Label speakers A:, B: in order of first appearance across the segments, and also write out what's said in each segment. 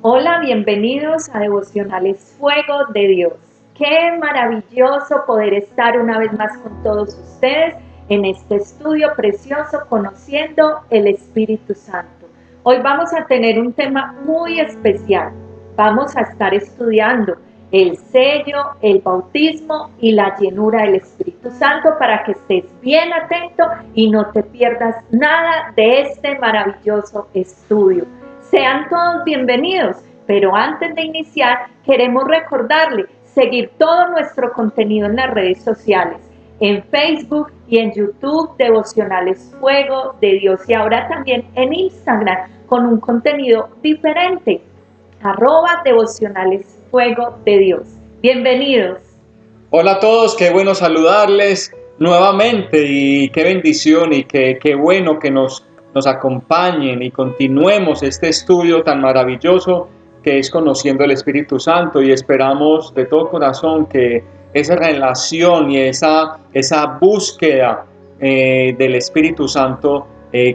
A: Hola, bienvenidos a Devocionales Fuego de Dios. Qué maravilloso poder estar una vez más con todos ustedes en este estudio precioso conociendo el Espíritu Santo. Hoy vamos a tener un tema muy especial. Vamos a estar estudiando el sello, el bautismo y la llenura del Espíritu Santo para que estés bien atento y no te pierdas nada de este maravilloso estudio. Sean todos bienvenidos, pero antes de iniciar queremos recordarles seguir todo nuestro contenido en las redes sociales, en Facebook y en YouTube, Devocionales Fuego de Dios, y ahora también en Instagram con un contenido diferente, @Devocionales Fuego de Dios. Bienvenidos.
B: Hola a todos, qué bueno saludarles nuevamente y qué bendición y qué bueno que nos acompañen y continuemos este estudio tan maravilloso que es conociendo el Espíritu Santo, y esperamos de todo corazón que esa relación y esa búsqueda del Espíritu Santo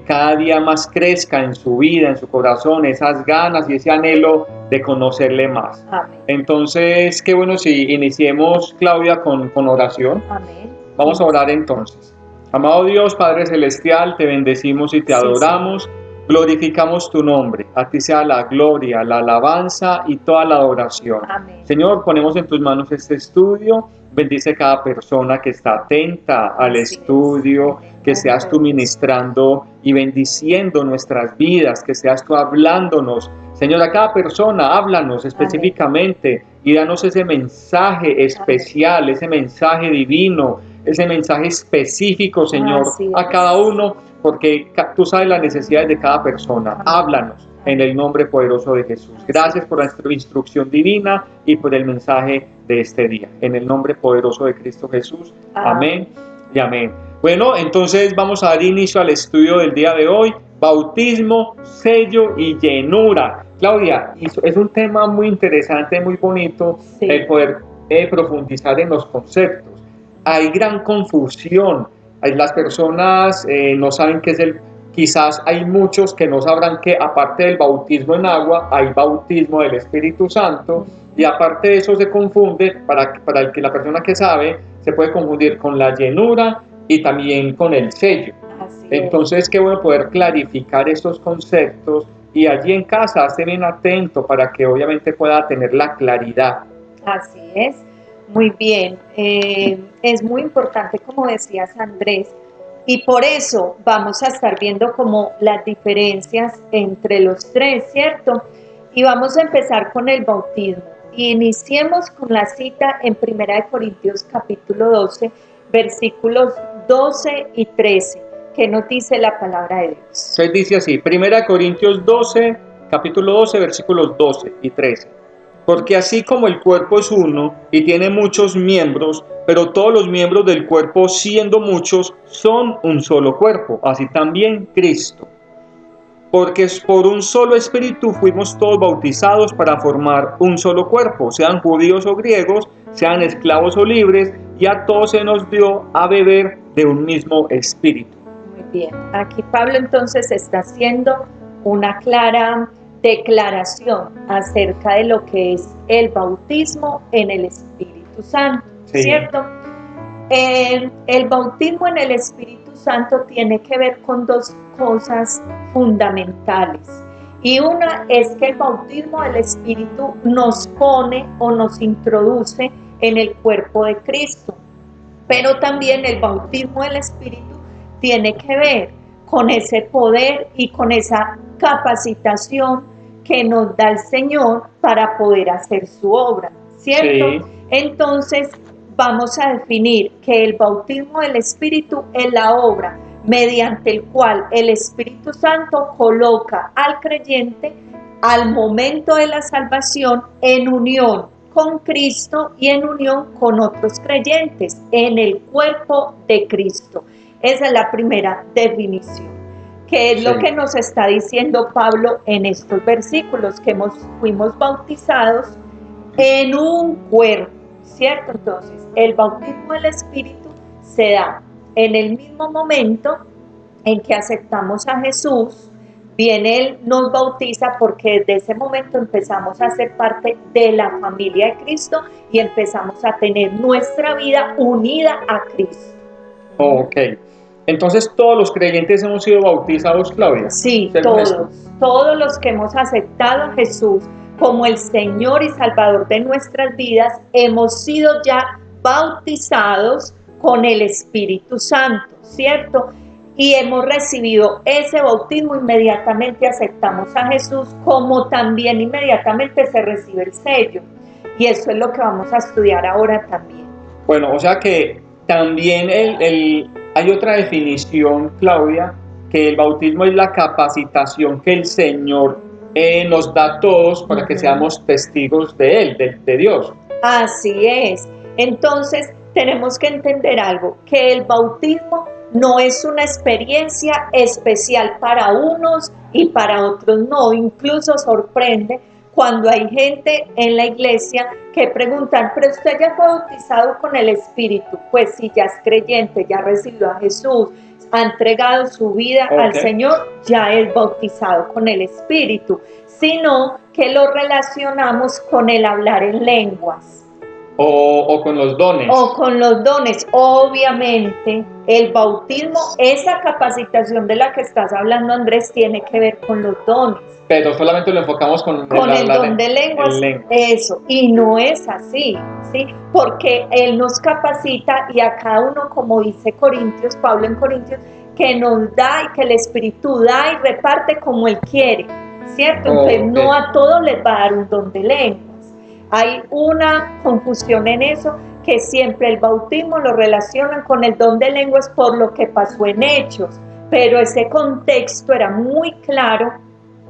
B: cada día más crezca en su vida, en su corazón, esas ganas y ese anhelo de conocerle más.
A: Amén.
B: Entonces, qué bueno si iniciemos, Claudia, con oración.
A: Amén.
B: Vamos a orar entonces. Amado Dios, Padre Celestial, te bendecimos y te adoramos, glorificamos tu nombre. A ti sea la gloria, la alabanza y toda la adoración.
A: Amén.
B: Señor, ponemos en tus manos este estudio. Bendice cada persona que está atenta al estudio, que seas tú ministrando y bendiciendo nuestras vidas, que seas tú hablándonos. Señor, a cada persona, háblanos específicamente y danos ese mensaje especial, ese mensaje divino, ese mensaje específico, Señor, a cada uno, porque tú sabes las necesidades de cada persona. Háblanos en el nombre poderoso de Jesús. Gracias por la instrucción divina y por el mensaje de este día. En el nombre poderoso de Cristo Jesús. Amén y amén. Bueno, entonces vamos a dar inicio al estudio del día de hoy: bautismo, sello y llenura. Claudia, es un tema muy interesante, muy bonito, el poder profundizar en los conceptos. Hay gran confusión, las personas no saben qué es quizás hay muchos que no sabrán que aparte del bautismo en agua, hay bautismo del Espíritu Santo, y aparte de eso se confunde, para el que la persona que sabe, se puede confundir con la llenura y también con el sello. Entonces, qué bueno poder clarificar estos conceptos, y allí en casa esté bien atento para que obviamente pueda tener la claridad.
A: Así es, muy bien. Es muy importante, como decías, Andrés, y por eso vamos a estar viendo como las diferencias entre los tres, ¿cierto? Y vamos a empezar con el bautismo. Iniciemos con la cita en 1 Corintios capítulo 12, versículos 12 y 13, que nos dice la palabra de Dios.
B: Se dice así, 1 Corintios 12, capítulo 12, versículos 12 y 13. Porque así como el cuerpo es uno y tiene muchos miembros, pero todos los miembros del cuerpo, siendo muchos, son un solo cuerpo, así también Cristo. Porque por un solo espíritu fuimos todos bautizados para formar un solo cuerpo, sean judíos o griegos, sean esclavos o libres, y a todos se nos dio a beber de un mismo espíritu.
A: Muy bien, aquí Pablo entonces está haciendo una clara declaración acerca de lo que es el bautismo en el Espíritu Santo, ¿cierto? El bautismo en el Espíritu Santo tiene que ver con dos cosas fundamentales, y una es que el bautismo del Espíritu nos pone o nos introduce en el cuerpo de Cristo, pero también el bautismo del Espíritu tiene que ver con ese poder y con esa capacitación que nos da el Señor para poder hacer su obra, ¿cierto? Sí. Entonces vamos a definir que el bautismo del Espíritu es la obra mediante el cual el Espíritu Santo coloca al creyente al momento de la salvación en unión con Cristo y en unión con otros creyentes en el cuerpo de Cristo. Esa es la primera definición, que es lo que nos está diciendo Pablo en estos versículos, que fuimos bautizados en un cuerpo, ¿cierto? Entonces, el bautismo del Espíritu se da en el mismo momento en que aceptamos a Jesús viene Él, nos bautiza, porque desde ese momento empezamos a ser parte de la familia de Cristo y empezamos a tener nuestra vida unida a Cristo.
B: Ok. Entonces todos los creyentes hemos sido bautizados, Claudia.
A: Sí,
B: según esto.
A: todos los que hemos aceptado a Jesús como el Señor y Salvador de nuestras vidas, hemos sido ya bautizados con el Espíritu Santo, ¿cierto? Y hemos recibido ese bautismo, inmediatamente aceptamos a Jesús, como también inmediatamente se recibe el sello. Y eso es lo que vamos a estudiar ahora también.
B: Bueno, o sea que también hay otra definición, Claudia, que el bautismo es la capacitación que el Señor nos da a todos para que seamos testigos de Él, de Dios.
A: Así es. Entonces tenemos que entender algo, que el bautismo no es una experiencia especial para unos y para otros no. Incluso sorprende cuando hay gente en la iglesia que preguntan, ¿pero usted ya fue bautizado con el Espíritu? Pues si ya es creyente, ya recibió a Jesús, ha entregado su vida al Señor, ya es bautizado con el Espíritu, sino que lo relacionamos con el hablar en lenguas.
B: O con los dones.
A: O con los dones. Obviamente, el bautismo, esa capacitación de la que estás hablando, Andrés, tiene que ver con los dones.
B: Pero solamente lo enfocamos con
A: el don de lenguas. Eso, y no es así, ¿sí? Porque Él nos capacita y a cada uno, como dice Corintios, Pablo en Corintios, que nos da y que el Espíritu da y reparte como Él quiere, ¿cierto? Entonces, no a todos les va a dar un don de lenguas. Hay una confusión en eso, que siempre el bautismo lo relacionan con el don de lenguas por lo que pasó en Hechos, pero ese contexto era muy claro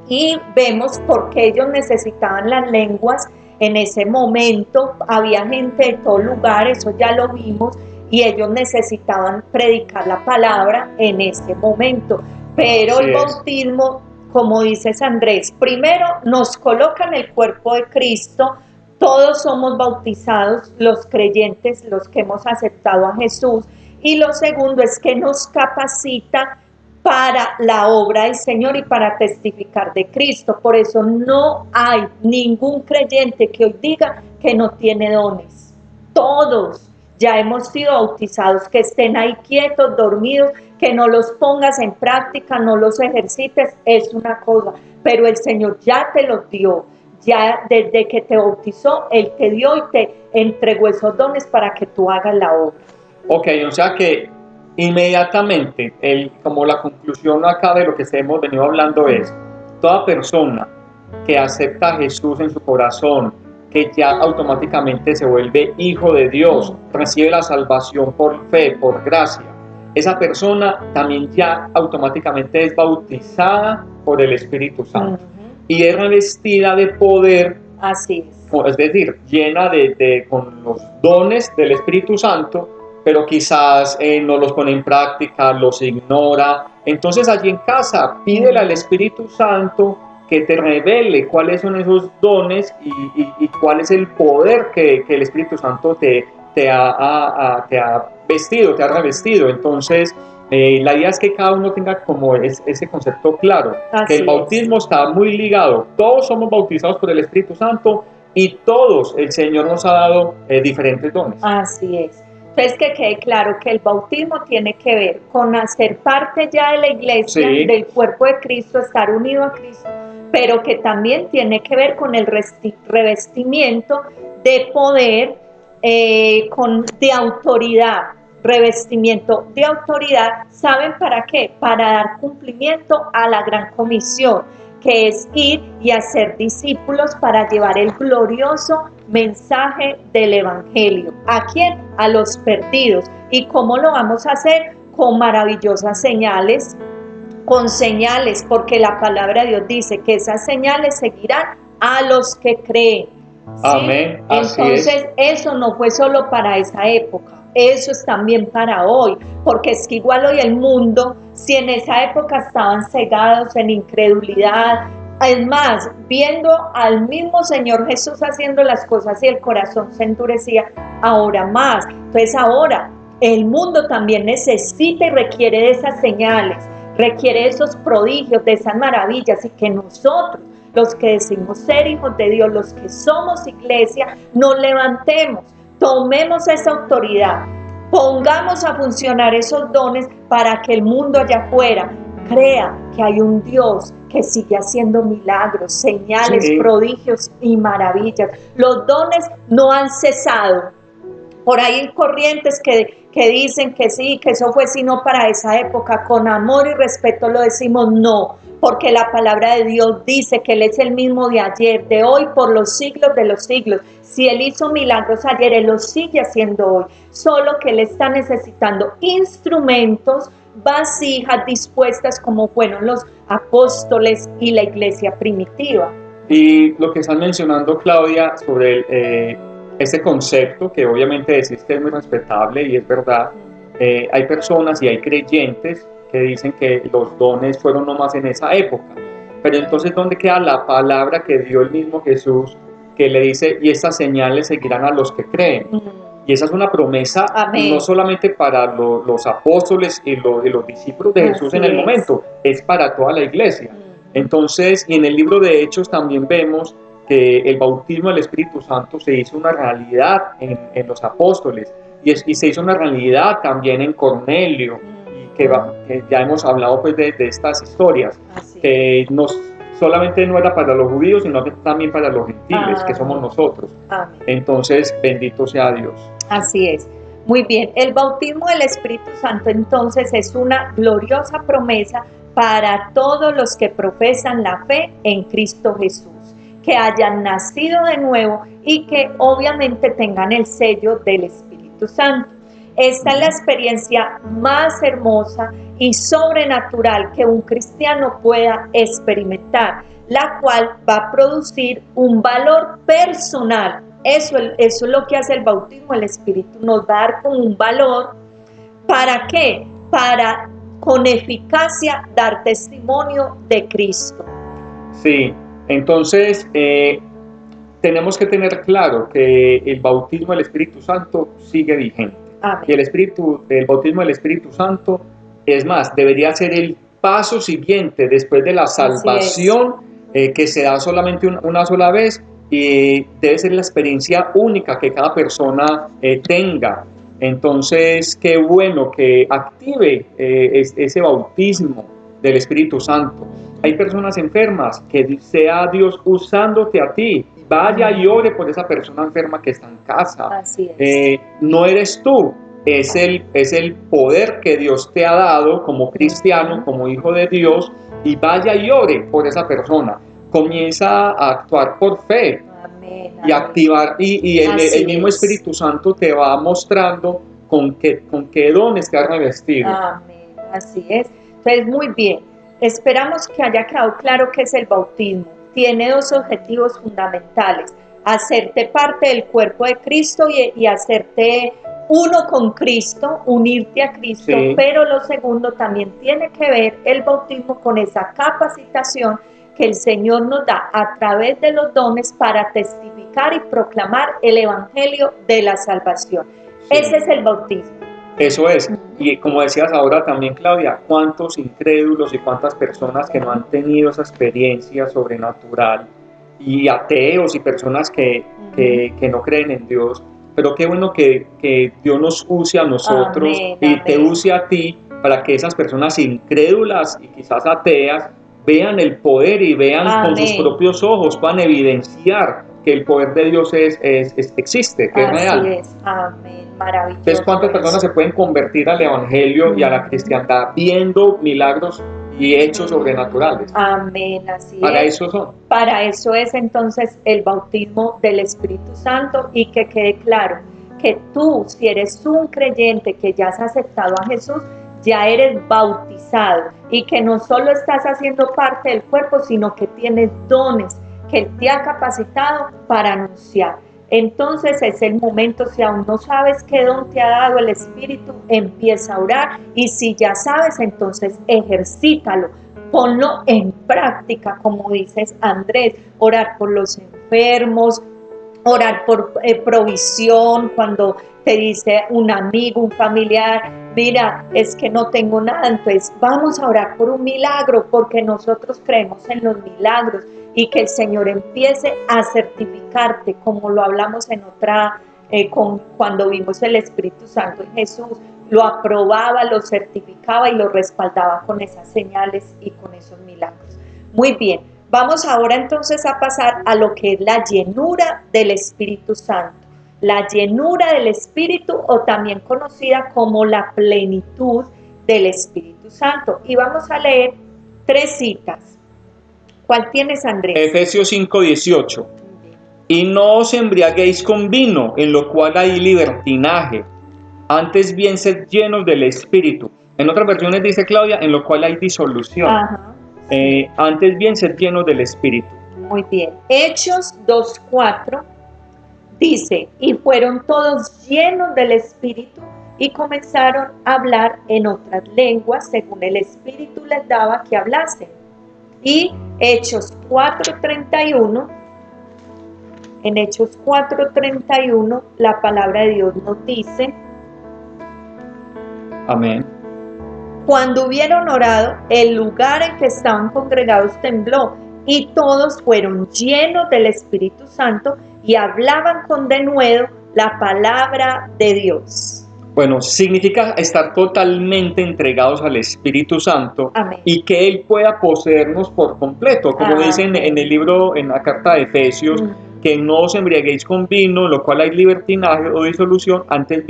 A: y vemos por qué ellos necesitaban las lenguas en ese momento. Había gente de todo lugar, eso ya lo vimos, y ellos necesitaban predicar la palabra en ese momento. Pero el bautismo, como dices, Andrés, primero nos coloca en el cuerpo de Cristo. Todos somos bautizados, los creyentes, los que hemos aceptado a Jesús. Y lo segundo es que nos capacita para la obra del Señor y para testificar de Cristo. Por eso no hay ningún creyente que hoy diga que no tiene dones. Todos ya hemos sido bautizados. Que estén ahí quietos, dormidos, que no los pongas en práctica, no los ejercites, es una cosa. Pero el Señor ya te los dio. Ya desde que te bautizó, Él te dio y te entregó esos dones para que tú hagas la obra.
B: Ok, o sea que inmediatamente, como la conclusión acá de lo que hemos venido hablando es, toda persona que acepta a Jesús en su corazón, que ya automáticamente se vuelve hijo de Dios, recibe la salvación por fe, por gracia, esa persona también ya automáticamente es bautizada por el Espíritu Santo. Y es revestida de poder.
A: Así
B: es decir, llena con los dones del Espíritu Santo, pero quizás no los pone en práctica, los ignora. Entonces allí en casa pídele al Espíritu Santo que te revele cuáles son esos dones y cuál es el poder que el Espíritu Santo te ha vestido, te ha revestido. Entonces la idea es que cada uno tenga como ese concepto claro, que el bautismo está muy ligado. Todos somos bautizados por el Espíritu Santo y todos el Señor nos ha dado diferentes dones.
A: Así es. Entonces que quede claro que el bautismo tiene que ver con hacer parte ya de la iglesia, del cuerpo de Cristo, estar unido a Cristo, pero que también tiene que ver con el revestimiento de poder, de autoridad. Revestimiento de autoridad, ¿saben para qué? Para dar cumplimiento a la gran comisión, que es ir y hacer discípulos para llevar el glorioso mensaje del Evangelio. ¿A quién? A los perdidos. ¿Y cómo lo vamos a hacer? Con maravillosas señales, con señales, porque la palabra de Dios dice que esas señales seguirán a los que creen. ¿Sí?
B: Amén.
A: Entonces, eso no fue solo para esa época. Eso es también para hoy, porque es que igual hoy el mundo, si en esa época estaban cegados en incredulidad, es más, viendo al mismo Señor Jesús haciendo las cosas y el corazón se endurecía, ahora más. Entonces ahora el mundo también necesita y requiere de esas señales, requiere esos prodigios, de esas maravillas, y que nosotros, los que decimos ser hijos de Dios, los que somos iglesia, nos levantemos, tomemos esa autoridad, pongamos a funcionar esos dones para que el mundo allá afuera crea que hay un Dios que sigue haciendo milagros, señales, prodigios y maravillas. Los dones no han cesado. Por ahí hay corrientes que dicen que sí, que eso fue sino para esa época. Con amor y respeto lo decimos no, porque la palabra de Dios dice que Él es el mismo de ayer, de hoy, por los siglos de los siglos. Si Él hizo milagros ayer, Él los sigue haciendo hoy. Solo que Él está necesitando instrumentos, vasijas dispuestas como fueron los apóstoles y la iglesia primitiva.
B: Y lo que están mencionando, Claudia, sobre este concepto, que obviamente decís que es muy respetable y es verdad, hay personas y hay creyentes que dicen que los dones fueron nomás en esa época, pero entonces ¿dónde queda la palabra que dio el mismo Jesús, que le dice, y estas señales seguirán a los que creen? Y esa es una promesa. Amén. No solamente para los apóstoles y los discípulos de Jesús en el momento, es para toda la iglesia. Entonces, y en el libro de Hechos también vemos que el bautismo del Espíritu Santo se hizo una realidad en los apóstoles, y se hizo una realidad también en Cornelio, y que ya hemos hablado pues de estas historias, que solamente no era para los judíos, sino también para los gentiles, que somos nosotros. Amén. Entonces, bendito sea Dios.
A: Así es. Muy bien, el bautismo del Espíritu Santo entonces es una gloriosa promesa para todos los que profesan la fe en Cristo Jesús, que hayan nacido de nuevo y que obviamente tengan el sello del Espíritu Santo. Esta es la experiencia más hermosa y sobrenatural que un cristiano pueda experimentar, la cual va a producir un valor personal. Eso es lo que hace el bautismo. El Espíritu nos va a dar como un valor. ¿Para qué? Para con eficacia dar testimonio de Cristo.
B: Sí, entonces tenemos que tener claro que el bautismo del Espíritu Santo sigue vigente. Amén. Y el bautismo del Espíritu Santo, es más, debería ser el paso siguiente después de la salvación, que se da solamente una sola vez, y debe ser la experiencia única que cada persona tenga. Entonces, qué bueno que active ese bautismo del Espíritu Santo. Hay personas enfermas, que sea Dios usándote a ti. Vaya y ore por esa persona enferma que está en casa.
A: Así es.
B: No eres tú, es el poder que Dios te ha dado como cristiano, como hijo de Dios, y vaya y ore por esa persona. Comienza a actuar por fe.
A: Amén,
B: y activar, y el mismo Espíritu Santo te va mostrando con qué dones te has revestido.
A: Amén, así es. Entonces, muy bien, esperamos que haya quedado claro qué es el bautismo. Tiene dos objetivos fundamentales: hacerte parte del cuerpo de Cristo y hacerte uno con Cristo, unirte a Cristo, sí. Pero lo segundo también tiene que ver el bautismo con esa capacitación que el Señor nos da a través de los dones para testificar y proclamar el Evangelio de la salvación. Sí. Ese es el bautismo.
B: Eso es. Y como decías ahora también, Claudia, cuántos incrédulos y cuántas personas que no han tenido esa experiencia sobrenatural, y ateos y personas que no creen en Dios. Pero qué bueno que Dios nos use a nosotros. Amén, y amén. Te use a ti para que esas personas incrédulas y quizás ateas vean el poder y vean amén. Con sus propios ojos, puedan evidenciar que el poder de Dios existe, que
A: así
B: es real.
A: Así es, amén, maravilloso.
B: Entonces, ¿cuántas personas se pueden convertir al Evangelio y a la cristiandad viendo milagros y hechos sobrenaturales?
A: Amén, así
B: para
A: es.
B: Eso son.
A: Para eso es entonces el bautismo del Espíritu Santo, y que quede claro que tú, si eres un creyente que ya has aceptado a Jesús, ya eres bautizado, y que no solo estás haciendo parte del cuerpo, sino que tienes dones que Él te ha capacitado para anunciar. Entonces es el momento, si aún no sabes qué don te ha dado el Espíritu, empieza a orar, y si ya sabes, entonces ejercítalo, ponlo en práctica, como dices Andrés, orar por los enfermos, Orar por provisión, cuando te dice un amigo, un familiar, mira, es que no tengo nada, entonces vamos a orar por un milagro, porque nosotros creemos en los milagros, y que el Señor empiece a certificarte, como lo hablamos en otra, cuando vimos el Espíritu Santo en Jesús, lo aprobaba, lo certificaba y lo respaldaba con esas señales y con esos milagros. Muy bien, vamos ahora entonces a pasar a lo que es la llenura del Espíritu Santo. La llenura del Espíritu, o también conocida como la plenitud del Espíritu Santo. Y vamos a leer 3 citas. ¿Cuál tienes, Andrés?
B: Efesios 5:18. Y no os embriaguéis con vino, en lo cual hay libertinaje, antes bien sed llenos del Espíritu. En otras versiones dice, Claudia, en lo cual hay disolución.
A: Ajá, sí.
B: Antes bien sed llenos del Espíritu.
A: Muy bien. Hechos 2:4 dice, y fueron todos llenos del Espíritu y comenzaron a hablar en otras lenguas según el Espíritu les daba que hablasen. Y Hechos 4:31, en Hechos 4:31 la palabra de Dios nos dice,
B: amén.
A: cuando hubieron orado, el lugar en que estaban congregados tembló, y todos fueron llenos del Espíritu Santo y hablaban con denuedo la palabra de Dios.
B: Bueno, significa estar totalmente entregados al Espíritu Santo.
A: Amén.
B: Y que Él pueda poseernos por completo, como dicen en el libro, en la carta de Efesios, que no os embriaguéis con vino, en lo cual hay libertinaje o disolución, antes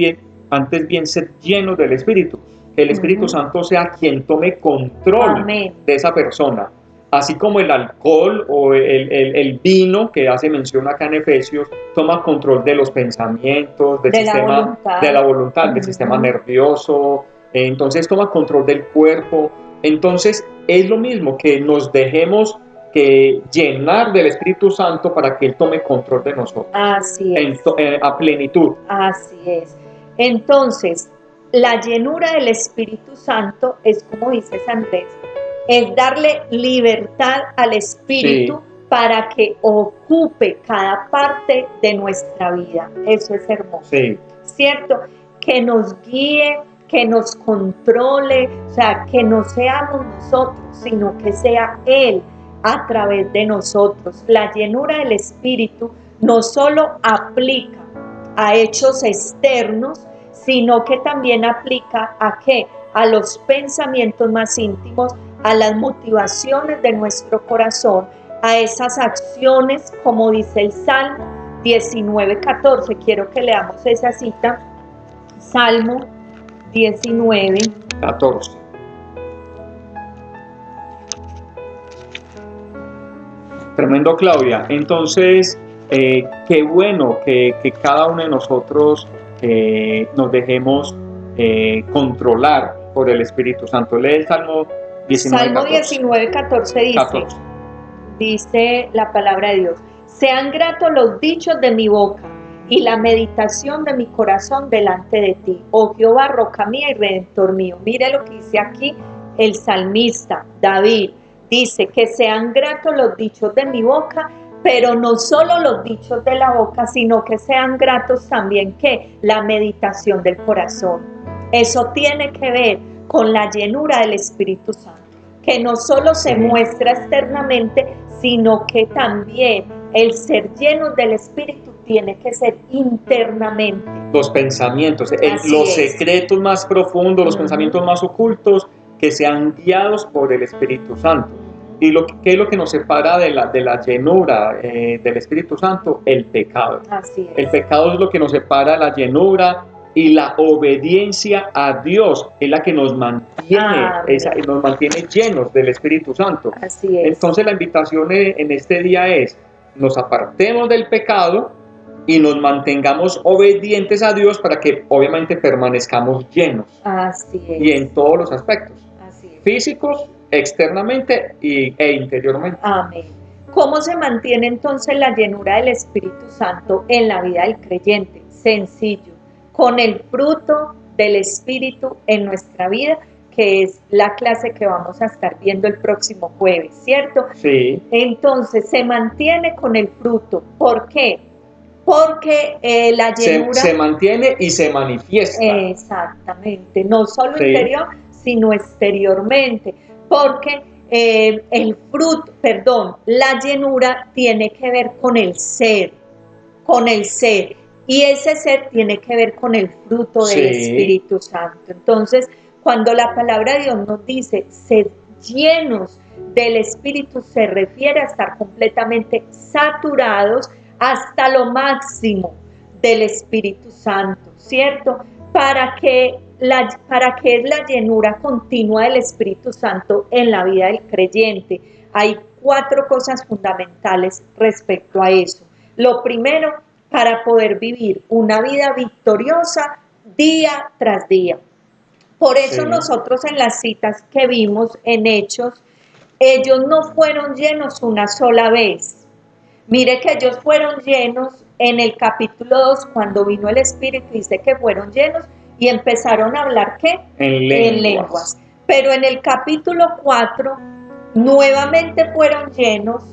B: bien sed llenos del Espíritu. Que el Espíritu Santo sea quien tome control
A: Amén.
B: de esa persona. Así como el alcohol o el vino, que hace mención acá en Efesios, toma control de los pensamientos, del sistema, de la voluntad, del sistema nervioso, entonces toma control del cuerpo. Entonces es lo mismo, que nos dejemos llenar del Espíritu Santo para que Él tome control de nosotros.
A: Así es.
B: A plenitud.
A: Así es. Entonces, la llenura del Espíritu Santo es, como dices, Andrés, es darle libertad al Espíritu, sí, para que ocupe cada parte de nuestra vida. Eso es hermoso.
B: Sí.
A: ¿Cierto? Que nos guíe, que nos controle, o sea, que no seamos nosotros, sino que sea Él a través de nosotros. La llenura del Espíritu no solo aplica a hechos externos, sino que también aplica ¿a qué? A los pensamientos más íntimos, a las motivaciones de nuestro corazón, a esas acciones, como dice el Salmo 19:14. Quiero que leamos esa cita. Salmo 19:14.
B: Tremendo, Claudia. Entonces, qué bueno que cada uno de nosotros nos dejemos controlar por el Espíritu Santo. Lee el Salmo
A: 19:14 dice, dice la palabra de Dios, sean gratos los dichos de mi boca y la meditación de mi corazón delante de ti, oh Jehová, roca mía y redentor mío. Mire lo que dice aquí el salmista David, dice que sean gratos los dichos de mi boca, pero no solo los dichos de la boca, sino que sean gratos también que la meditación del corazón. Eso tiene que ver con la llenura del Espíritu Santo, que no solo se muestra externamente, sino que también el ser lleno del Espíritu tiene que ser internamente.
B: Los pensamientos, los secretos más profundos, los pensamientos más ocultos, que sean guiados por el Espíritu Santo. ¿Y qué es lo que nos separa de la llenura del Espíritu Santo? El pecado.
A: Así es.
B: El pecado es lo que nos separa de la llenura, y la obediencia a Dios es la que nos mantiene, nos mantiene llenos del Espíritu Santo.
A: Así es.
B: Entonces la invitación en este día es, nos apartemos del pecado y nos mantengamos obedientes a Dios para que obviamente permanezcamos llenos.
A: Así es.
B: Y en todos los aspectos.
A: Así es.
B: Físicos, externamente e interiormente.
A: Amén. ¿Cómo se mantiene entonces la llenura del Espíritu Santo en la vida del creyente? Sencillo, con el fruto del Espíritu en nuestra vida, que es la clase que vamos a estar viendo el próximo jueves, ¿cierto?
B: Sí.
A: Entonces se mantiene con el fruto. ¿Por qué? porque la llenura
B: se mantiene y se manifiesta.
A: Exactamente, no solo
B: Sí.
A: interior, sino exteriormente, porque la llenura tiene que ver con el ser, y ese ser tiene que ver con el fruto del Espíritu Santo. Entonces, cuando la palabra de Dios nos dice, sed llenos del Espíritu, se refiere a estar completamente saturados hasta lo máximo del Espíritu Santo, ¿cierto? ¿Para qué es la llenura continua del Espíritu Santo en la vida del creyente? Hay 4 cosas fundamentales respecto a eso. Lo primero, para poder vivir una vida victoriosa día tras día. Por eso nosotros en las citas que vimos en Hechos, ellos no fueron llenos una sola vez. Mire que ellos fueron llenos en el capítulo 2, cuando vino el Espíritu, dice que fueron llenos y empezaron a hablar, ¿qué? En lenguas. Pero en el capítulo 4, nuevamente fueron llenos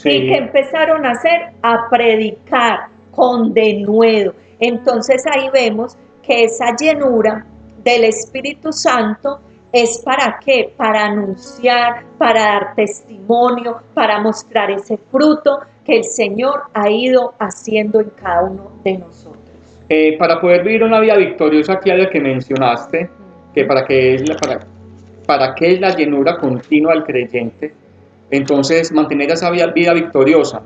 A: y que empezaron a hacer, a predicar con denuedo. Entonces ahí vemos que esa llenura del Espíritu Santo es ¿para qué? Para anunciar, para dar testimonio, para mostrar ese fruto que el Señor ha ido haciendo en cada uno de nosotros.
B: Para poder vivir una vida victoriosa, Claudia, que mencionaste, que para qué es la llenura continua del creyente, entonces mantener esa vida victoriosa,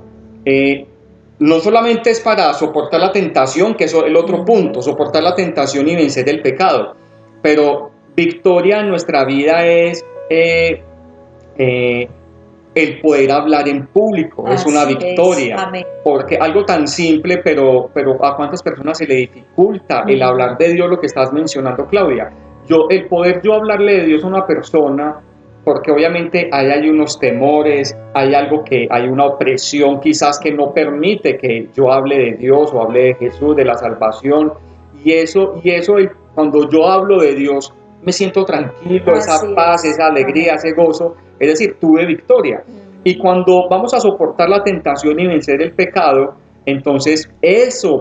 B: no solamente es para soportar la tentación, que es el otro punto, soportar la tentación y vencer el pecado, pero victoria en nuestra vida es el poder hablar en público. Así es una victoria, porque algo tan simple, pero a cuántas personas se le dificulta el hablar de Dios, lo que estás mencionando, Claudia. El poder hablarle de Dios a una persona, porque obviamente hay unos temores, hay una opresión quizás que no permite que yo hable de Dios o hable de Jesús, de la salvación, y eso cuando yo hablo de Dios, me siento tranquilo, esa paz, esa alegría, ese gozo, es decir, tuve victoria. Y cuando vamos a soportar la tentación y vencer el pecado, entonces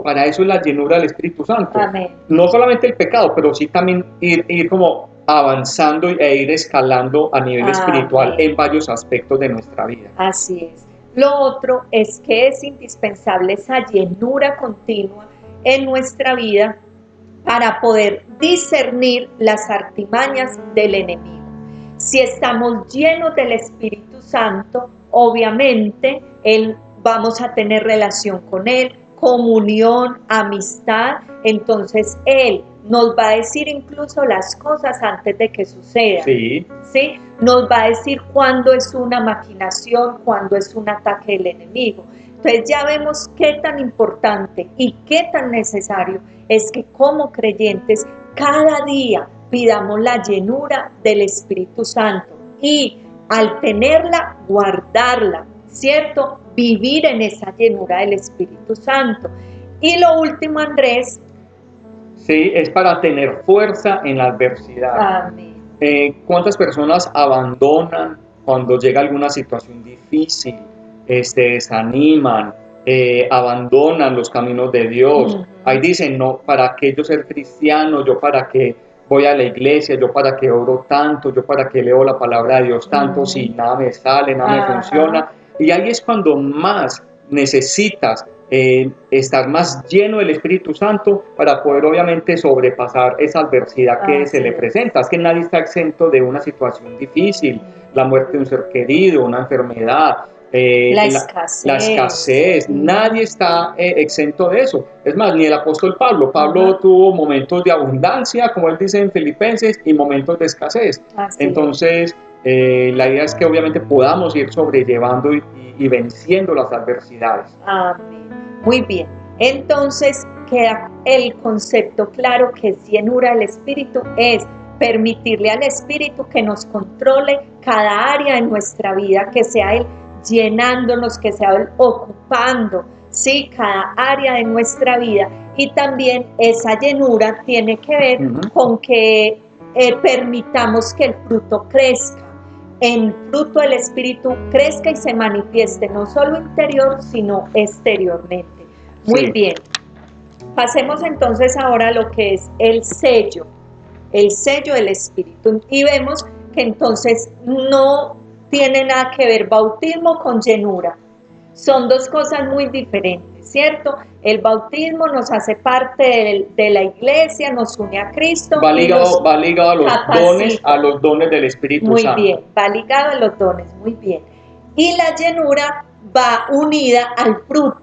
B: para eso es la llenura del Espíritu Santo.
A: Amén.
B: No solamente el pecado, pero sí también ir como avanzando e ir escalando a nivel espiritual en varios aspectos de nuestra vida.
A: Así es. Lo otro es que es indispensable esa llenura continua en nuestra vida para poder discernir las artimañas del enemigo. Si estamos llenos del Espíritu Santo, obviamente vamos a tener relación con Él, comunión, amistad, entonces Él nos va a decir incluso las cosas antes de que sucedan. ¿Sí? Nos va a decir cuándo es una maquinación, cuándo es un ataque del enemigo. Entonces ya vemos qué tan importante y qué tan necesario es que como creyentes cada día pidamos la llenura del Espíritu Santo y al tenerla, guardarla, ¿cierto? Vivir en esa llenura del Espíritu Santo. Y lo último, Andrés.
B: Sí, es para tener fuerza en la adversidad.
A: Amén.
B: ¿Cuántas personas abandonan cuando llega alguna situación difícil? Desaniman, abandonan los caminos de Dios. Ahí dicen, no, ¿para qué yo ser cristiano? ¿Yo para qué voy a la iglesia? ¿Yo para qué oro tanto? ¿Yo para qué leo la palabra de Dios tanto si nada me sale, nada me funciona? Y ahí es cuando más necesitas estar más lleno del Espíritu Santo para poder obviamente sobrepasar esa adversidad que se le presenta. Es que nadie está exento de una situación difícil, la muerte de un ser querido, una enfermedad, la escasez, nadie está exento de eso. Es más, ni el apóstol Pablo tuvo momentos de abundancia, como él dice en Filipenses, y momentos de escasez. Entonces, la idea es que obviamente podamos ir sobrellevando y venciendo las adversidades.
A: Amén. Muy bien. Entonces, queda el concepto claro que es llenura del Espíritu, es permitirle al Espíritu que nos controle cada área de nuestra vida, que sea Él llenándonos, que sea Él ocupando, ¿sí? Cada área de nuestra vida. Y también esa llenura tiene que ver con que permitamos que el fruto crezca. El fruto del Espíritu crezca y se manifieste no solo interior, sino exteriormente. Muy
B: Sí.
A: bien. Pasemos entonces ahora a lo que es el sello del Espíritu. Y vemos que entonces no tiene nada que ver bautismo con llenura. Son dos cosas muy diferentes, ¿cierto? El bautismo nos hace parte de la iglesia, nos une a Cristo.
B: Va
A: y nos
B: ligado
A: capacita.
B: a los dones del Espíritu
A: Muy
B: Santo.
A: bien, va ligado a los dones, muy bien. Y la llenura va unida al fruto.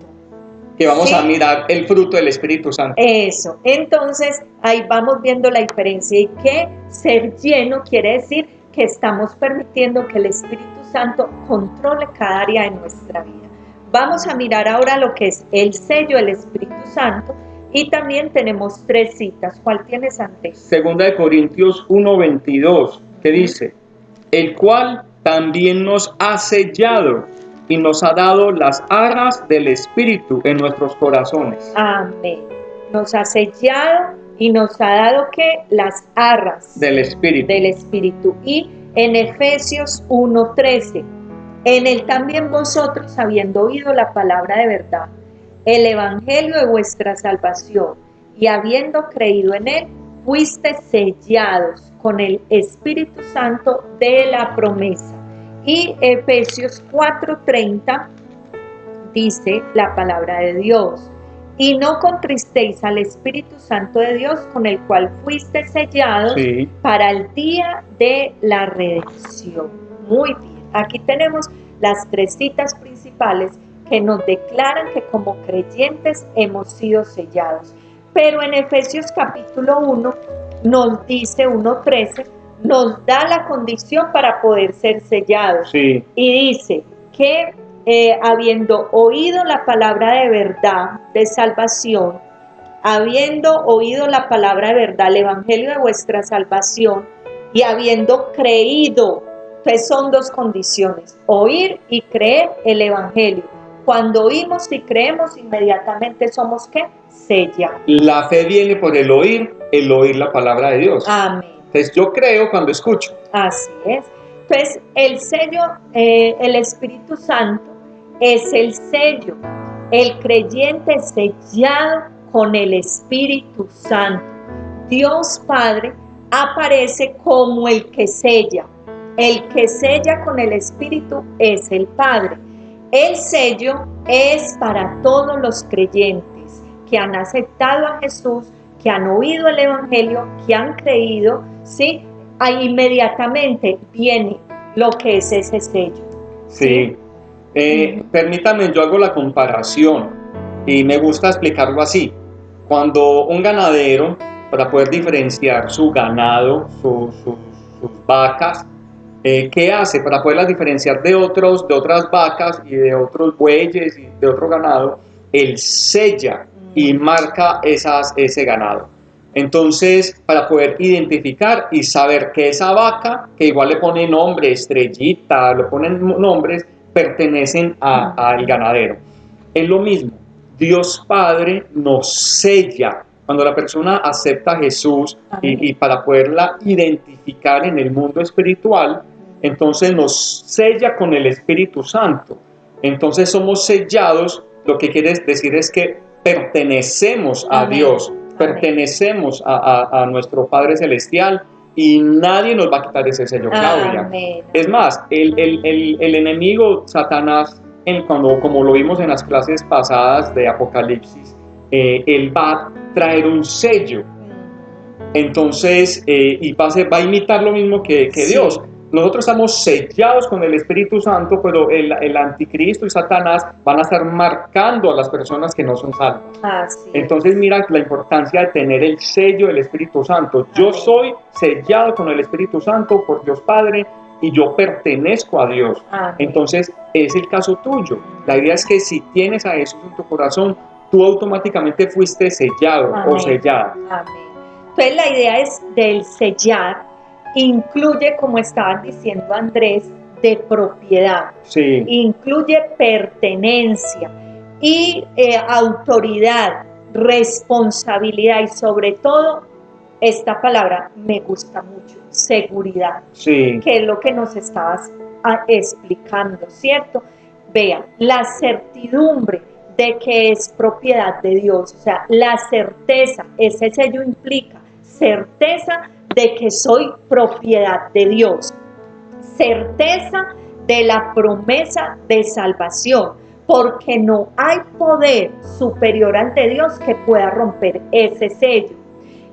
B: Que vamos
A: ¿sí?
B: a mirar el fruto del Espíritu Santo.
A: Eso, entonces ahí vamos viendo la diferencia y que ser lleno quiere decir que estamos permitiendo que el Espíritu Santo controle cada área de nuestra vida. Vamos a mirar ahora lo que es el sello del Espíritu Santo y también tenemos 3 citas. ¿Cuál tienes antes?
B: Segunda de Corintios 1:22, que dice, el cual también nos ha sellado y nos ha dado las arras del Espíritu en nuestros corazones.
A: Amén. Nos ha sellado y nos ha dado ¿qué? Las arras
B: Del Espíritu.
A: Y en Efesios 1:13, en él también vosotros, habiendo oído la palabra de verdad, el evangelio de vuestra salvación, y habiendo creído en él, fuiste sellados con el Espíritu Santo de la promesa. Y Efesios 4:30 dice la palabra de Dios, y no contristéis al Espíritu Santo de Dios, con el cual fuiste sellados
B: Sí.
A: para el día de la redención. Muy bien, aquí tenemos las 3 citas principales que nos declaran que como creyentes hemos sido sellados. Pero en Efesios capítulo 1 nos dice 1:13, nos da la condición para poder ser sellados.
B: Sí.
A: Y dice que habiendo oído la palabra de verdad de salvación, habiendo oído la palabra de verdad, el evangelio de vuestra salvación, y habiendo creído, pues son 2 condiciones, oír y creer el evangelio. Cuando oímos y creemos, inmediatamente somos ¿qué? Sellados.
B: La fe viene por el oír la palabra de Dios.
A: Amén.
B: Entonces yo creo cuando escucho.
A: Así es. Entonces el sello, el Espíritu Santo es el sello, el creyente sellado con el Espíritu Santo. Dios Padre aparece como el que sella con el Espíritu es el Padre. El sello es para todos los creyentes que han aceptado a Jesús, que han oído el Evangelio, que han creído, ¿sí? Ahí inmediatamente viene lo que es ese sello.
B: Sí. Permítame, yo hago la comparación y me gusta explicarlo así. Cuando un ganadero, para poder diferenciar su ganado, sus vacas, ¿qué hace? Para poderlas diferenciar de otras vacas y de otros bueyes y de otro ganado, él sella y marca ese ganado. Entonces, para poder identificar y saber que esa vaca, que igual le pone nombre, estrellita, le ponen nombres, pertenecen al ganadero. Es lo mismo, Dios Padre nos sella. Cuando la persona acepta a Jesús y para poderla identificar en el mundo espiritual, entonces nos sella con el Espíritu Santo. Entonces somos sellados, lo que quiere decir es que pertenecemos a Dios, pertenecemos a nuestro Padre Celestial y nadie nos va a quitar ese sello, Claudia. Es más, el enemigo, Satanás, como lo vimos en las clases pasadas de Apocalipsis, él va a traer un sello. Entonces, y va a imitar lo mismo que Dios. Nosotros estamos sellados con el Espíritu Santo, pero el anticristo y Satanás van a estar marcando a las personas que no son salvas. Entonces mira la importancia de tener el sello del Espíritu Santo. Yo soy sellado con el Espíritu Santo por Dios Padre y yo pertenezco a Dios. Entonces es el caso tuyo. La idea es que si tienes a Jesús en tu corazón, tú automáticamente fuiste sellado o sellada.
A: Entonces la idea es del sellar. Incluye, como estaban diciendo Andrés, de propiedad.
B: Sí.
A: Incluye pertenencia y autoridad, responsabilidad y sobre todo, esta palabra me gusta mucho, seguridad.
B: Sí.
A: Que es lo que nos estabas explicando, ¿cierto? Vean, la certidumbre de que es propiedad de Dios, o sea, la certeza, ese sello implica certeza de que soy propiedad de Dios, certeza de la promesa de salvación, porque no hay poder superior al de Dios que pueda romper ese sello.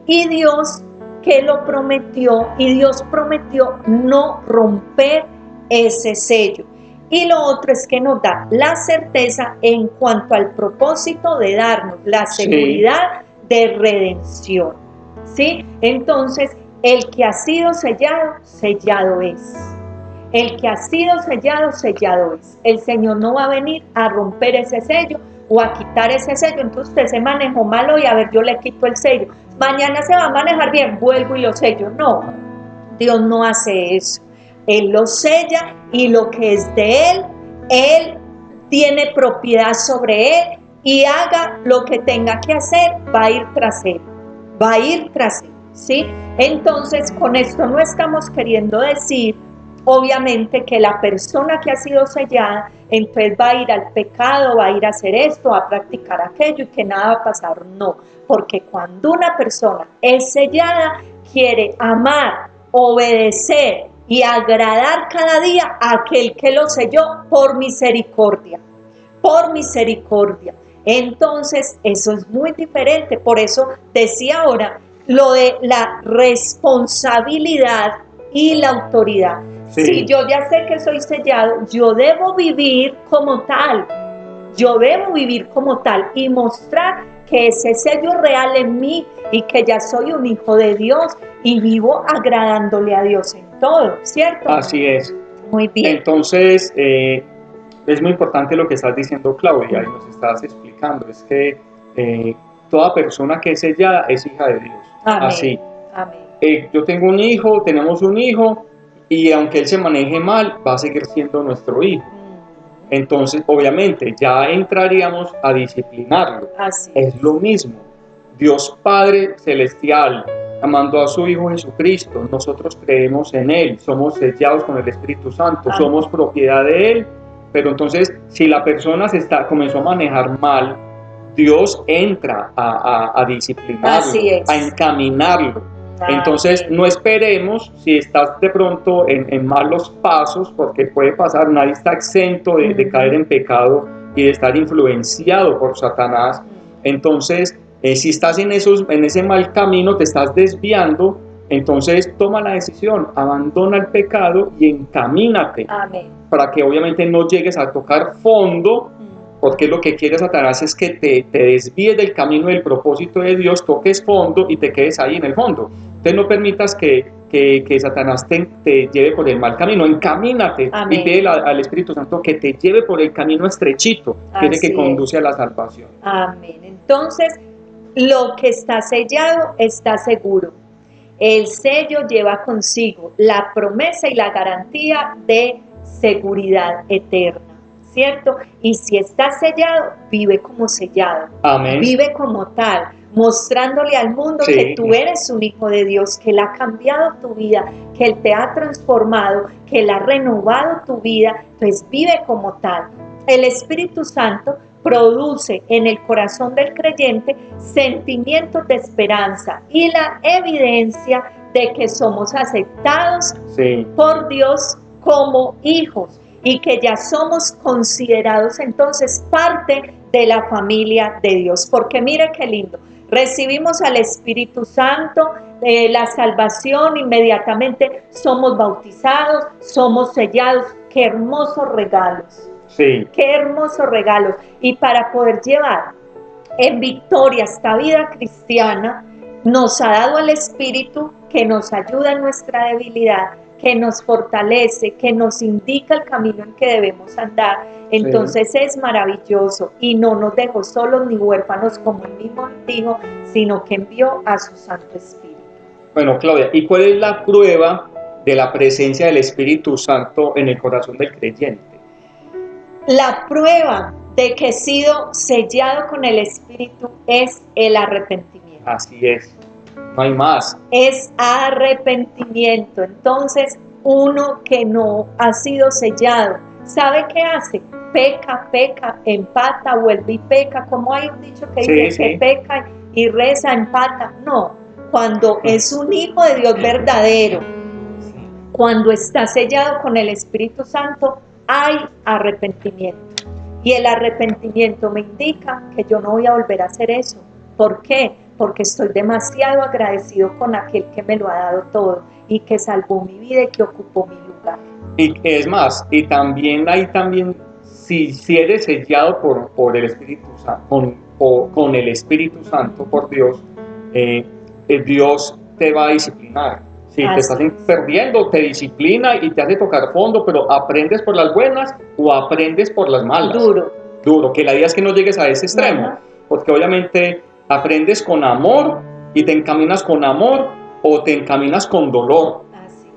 A: Y Dios que lo prometió, y Dios prometió no romper ese sello. Y lo otro es que nos da la certeza en cuanto al propósito de darnos la seguridad de redención. ¿Sí? Entonces, el que ha sido sellado, sellado es. El que ha sido sellado, sellado es. El Señor no va a venir a romper ese sello o a quitar ese sello. Entonces usted se manejó mal hoy, a ver, yo le quito el sello. Mañana se va a manejar bien, vuelvo y lo sello. No, Dios no hace eso. Él lo sella y lo que es de Él tiene propiedad sobre Él y haga lo que tenga que hacer, va a ir tras Él. Va a ir tras Él, ¿sí? Entonces, con esto no estamos queriendo decir, obviamente, que la persona que ha sido sellada, entonces va a ir al pecado, va a ir a hacer esto, va a practicar aquello y que nada va a pasar. No, porque cuando una persona es sellada, quiere amar, obedecer y agradar cada día a aquel que lo selló por misericordia, por misericordia. Entonces, eso es muy diferente. Por eso decía ahora lo de la responsabilidad y la autoridad. Sí. Si yo ya sé que soy sellado, yo debo vivir como tal. Yo debo vivir como tal y mostrar que ese sello real en mí y que ya soy un hijo de Dios y vivo agradándole a Dios en todo, ¿cierto?
B: Así es.
A: Muy bien.
B: Entonces, es muy importante lo que estás diciendo, Claudia, y nos estás explicando, es que toda persona que es sellada es hija de Dios.
A: Amén.
B: Así.
A: Amén.
B: Yo tengo un hijo, tenemos un hijo, y aunque él se maneje mal, va a seguir siendo nuestro hijo. Entonces, obviamente, ya entraríamos a disciplinarlo.
A: Así
B: es lo mismo. Dios Padre Celestial, amando a su Hijo Jesucristo, nosotros creemos en Él, somos sellados con el Espíritu Santo,
A: Amén.
B: Somos propiedad de Él, pero entonces, si la persona comenzó a manejar mal, Dios entra a disciplinarlo, a encaminarlo. Entonces, no esperemos, si estás de pronto en malos pasos, porque puede pasar, nadie está exento de caer en pecado y de estar influenciado por Satanás. Entonces, si estás en ese mal camino, te estás desviando, entonces toma la decisión, abandona el pecado y encamínate.
A: Amén.
B: Para que obviamente no llegues a tocar fondo, porque lo que quiere Satanás es que te desvíes del camino del propósito de Dios, toques fondo y te quedes ahí en el fondo. Entonces no permitas que Satanás te lleve por el mal camino, encamínate. Amén. Y pídele al Espíritu Santo que te lleve por el camino estrechito, que es el que conduce a la salvación.
A: Amén. Entonces, lo que está sellado está seguro. El sello lleva consigo la promesa y la garantía de seguridad eterna, ¿cierto? Y si está sellado, vive como sellado.
B: Amén.
A: Vive como tal, mostrándole al mundo que tú eres un hijo de Dios, que Él ha cambiado tu vida, que Él te ha transformado, que Él ha renovado tu vida. Entonces vive como tal. El Espíritu Santo produce en el corazón del creyente sentimientos de esperanza y la evidencia de que somos aceptados por Dios como hijos y que ya somos considerados entonces parte de la familia de Dios. Porque mire qué lindo, recibimos al Espíritu Santo, la salvación, inmediatamente somos bautizados, somos sellados. Qué hermosos regalos.
B: Sí.
A: Qué hermosos regalos. Y para poder llevar en victoria esta vida cristiana, nos ha dado el Espíritu que nos ayuda en nuestra debilidad, que nos fortalece, que nos indica el camino en que debemos andar. Entonces es maravilloso y no nos dejó solos ni huérfanos como Él mismo dijo, sino que envió a su Santo Espíritu.
B: Bueno, Claudia, ¿y cuál es la prueba de la presencia del Espíritu Santo en el corazón del creyente?
A: La prueba de que he sido sellado con el Espíritu es el arrepentimiento.
B: Así es, no hay más.
A: Es arrepentimiento. Entonces, uno que no ha sido sellado, ¿sabe qué hace? peca, empata, vuelve y peca. Como hay un dicho que
B: Sí,
A: dice
B: sí.
A: que peca y reza, empata. No, cuando es un hijo de Dios verdadero, cuando está sellado con el Espíritu Santo, hay arrepentimiento. Y el arrepentimiento me indica que yo no voy a volver a hacer eso. ¿Por qué? Porque estoy demasiado agradecido con aquel que me lo ha dado todo y que salvó mi vida y que ocupó mi lugar.
B: Y es más, y también hay también, si eres sellado por el Espíritu Santo, con el Espíritu Santo, por Dios, Dios te va a disciplinar. Si te estás perdiendo, te disciplina y te hace tocar fondo, pero aprendes por las buenas o aprendes por las malas. Duro, que la idea es que no llegues a ese extremo, porque obviamente aprendes con amor y te encaminas con amor o te encaminas con dolor.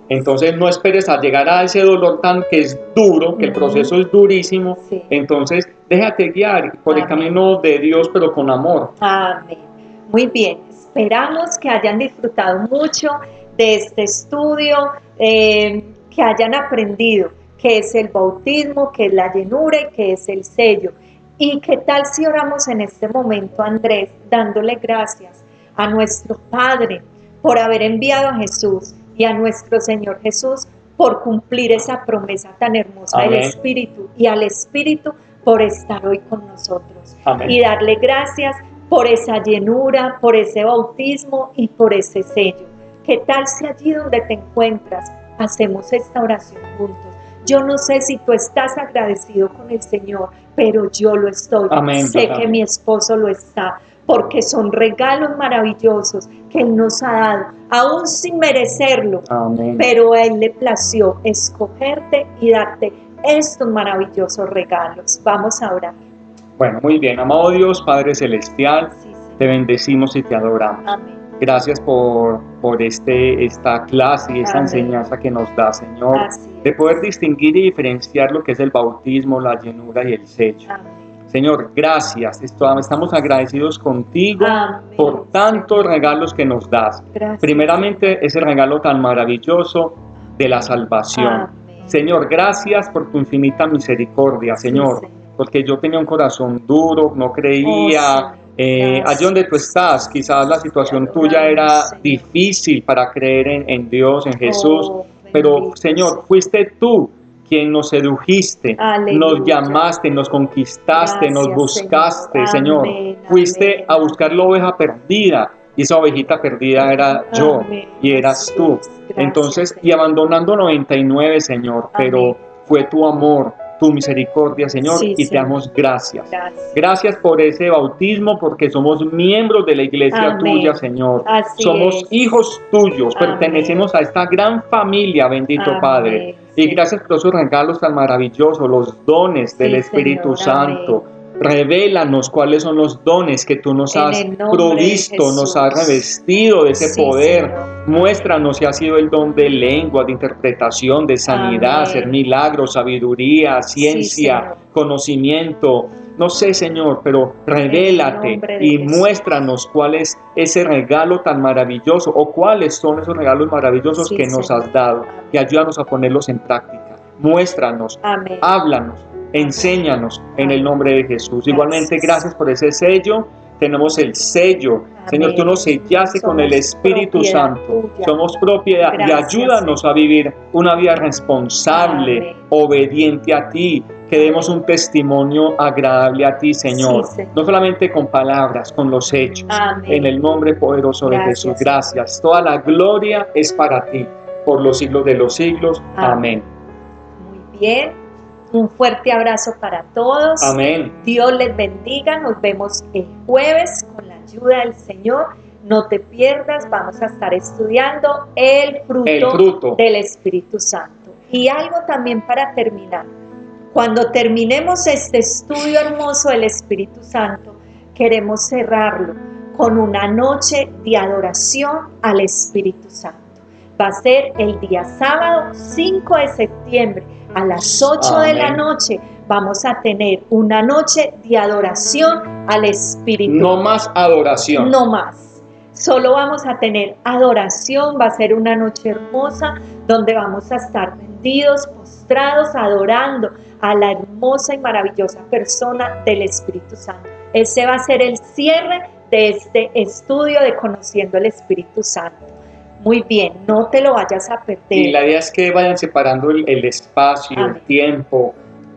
B: Entonces no esperes a llegar a ese dolor que es duro, que el proceso es durísimo. Entonces déjate guiar por el camino de Dios, pero con amor.
A: Amén. Muy bien, esperamos que hayan disfrutado mucho de este estudio, que hayan aprendido qué es el bautismo, qué es la llenura y qué es el sello. ¿Y qué tal si oramos en este momento, Andrés, dándole gracias a nuestro Padre por haber enviado a Jesús y a nuestro Señor Jesús por cumplir esa promesa tan hermosa del Espíritu, y al Espíritu por estar hoy con nosotros?
B: Amén.
A: Y darle gracias por esa llenura, por ese bautismo y por ese sello. ¿Qué tal si allí donde te encuentras hacemos esta oración juntos? Yo no sé si tú estás agradecido con el Señor, pero yo lo estoy.
B: Amén,
A: sé que mi esposo lo está, porque son regalos maravillosos que Él nos ha dado, aún sin merecerlo.
B: Amén.
A: Pero a Él le plació escogerte y darte estos maravillosos regalos. Vamos a orar.
B: Bueno, muy bien, amado Dios, Padre Celestial, te bendecimos y te adoramos.
A: Amén.
B: Gracias por esta clase y esta enseñanza que nos da, Señor, de poder distinguir y diferenciar lo que es el bautismo, la llenura y el sello.
A: Amén.
B: Señor, gracias. Estamos agradecidos contigo por tantos regalos que nos das.
A: Gracias.
B: Primeramente, ese regalo tan maravilloso de la salvación.
A: Amén.
B: Señor, gracias por tu infinita misericordia, Señor, porque yo tenía un corazón duro, no creía. Allí donde tú estás, quizás la situación tuya era difícil para creer en Dios, en Jesús, pero Señor, fuiste tú quien nos sedujiste, nos llamaste, nos conquistaste, nos buscaste, Señor. Fuiste a buscar la oveja perdida, y esa ovejita perdida era yo y eras tú. Entonces, y abandonando 99, Señor, pero fue tu amor, tu misericordia, Señor, y te damos gracias. Gracias por ese bautismo, porque somos miembros de la iglesia tuya, Señor. Somos hijos tuyos, pertenecemos a esta gran familia, bendito Padre. Y gracias por esos regalos tan maravillosos, los dones del Espíritu Santo. Revélanos cuáles son los dones que tú nos has provisto, nos has revestido de ese poder. Muéstranos si ha sido el don de lengua, de interpretación, de sanidad, hacer milagros, sabiduría, ciencia, conocimiento. No sé, Señor, pero revélate y muéstranos cuál es ese regalo tan maravilloso, o cuáles son esos regalos maravillosos que nos has dado, y ayúdanos a ponerlos en práctica. Muéstranos, háblanos, enséñanos en el nombre de Jesús. Igualmente, gracias por ese sello. Tenemos el sello. Señor, tú nos sellaste con el Espíritu Santo. Somos propiedad, y ayúdanos a vivir una vida responsable, obediente a ti. Que demos un testimonio agradable a ti, Señor. No solamente con palabras, con los hechos. En el nombre poderoso de Jesús. Gracias. Toda la gloria es para ti, por los siglos de los siglos. Amén.
A: Muy bien. Un fuerte abrazo para todos.
B: Amén.
A: Dios les bendiga. Nos vemos el jueves con la ayuda del Señor. No te pierdas, vamos a estar estudiando el fruto del Espíritu Santo. Y algo también para terminar. Cuando terminemos este estudio hermoso del Espíritu Santo, queremos cerrarlo con una noche de adoración al Espíritu Santo. Va a ser el día sábado 5 de septiembre a las 8 de la noche. Vamos a tener una noche de adoración al Espíritu.
B: No más adoración.
A: No más. Solo vamos a tener adoración. Va a ser una noche hermosa donde vamos a estar rendidos, postrados postrados adorando a la hermosa y maravillosa persona del Espíritu Santo. Ese va a ser el cierre de este estudio de Conociendo el Espíritu Santo. Muy bien, no te lo vayas a perder.
B: Y la idea es que vayan separando el espacio,
A: Amén.
B: el tiempo.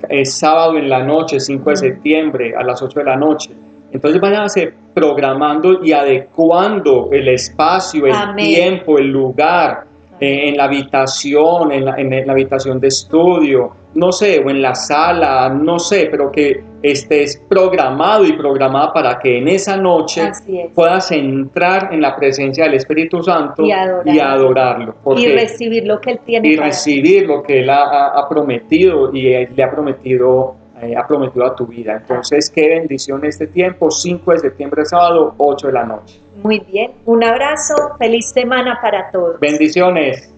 B: Es sábado en la noche, 5 de septiembre, a las 8 de la noche. Entonces vayan a ser programando y adecuando el espacio, el
A: Amén.
B: tiempo, el lugar, en la habitación, en la habitación de estudio, no sé, o en la sala, no sé, pero que estés programado y programada para que en esa noche puedas entrar en la presencia del Espíritu Santo y adorarlo.
A: Y recibir lo que Él tiene.
B: Y recibir lo que Él ha prometido y Él le ha prometido a tu vida. Entonces, qué bendición este tiempo, 5 de septiembre, sábado, 8 de la noche.
A: Muy bien, un abrazo, feliz semana para todos.
B: Bendiciones.